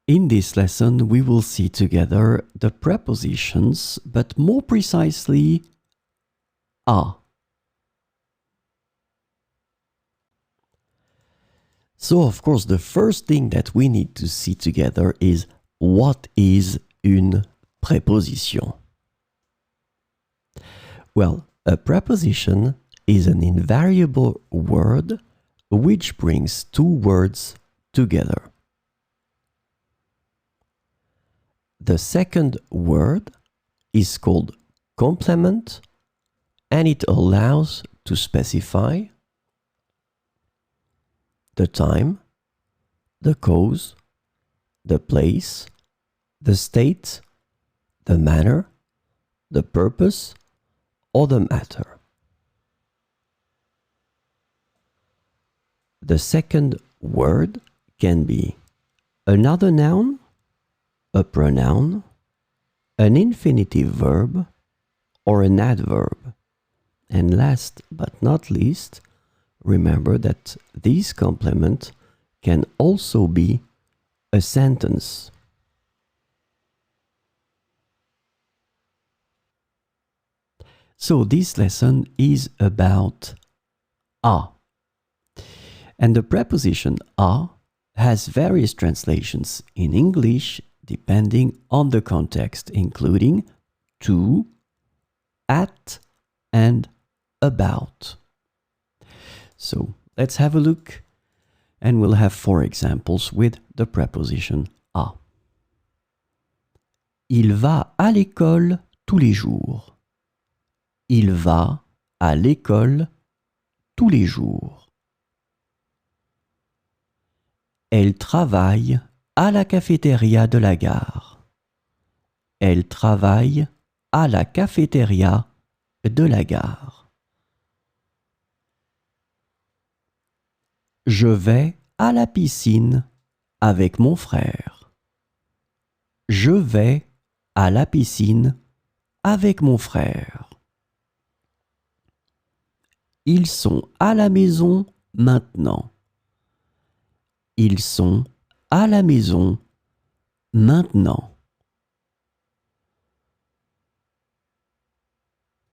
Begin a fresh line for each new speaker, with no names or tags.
In this lesson, we will see together the prepositions, but more precisely, à. So, of course, the first thing that we need to see together is what is une préposition? Well, a preposition is an invariable word which brings two words together. The second word is called complement, and it allows to specify the time, the cause, the place, the state, the manner, the purpose, or the matter. The second word can be another noun, a pronoun, an infinitive verb, or an adverb. And last but not least, remember that this complement can also be a sentence. So this lesson is about à. And the preposition à has various translations in English depending on the context, including to, at, and about. So let's have a look, and we'll have 4 examples with the preposition à. Il va à l'école tous les jours. Il va à l'école tous les jours. Elle travaille à la cafétéria de la gare. Elle travaille à la cafétéria de la gare. Je vais à la piscine avec mon frère. Je vais à la piscine avec mon frère. Ils sont à la maison maintenant. Ils sont à la maison maintenant.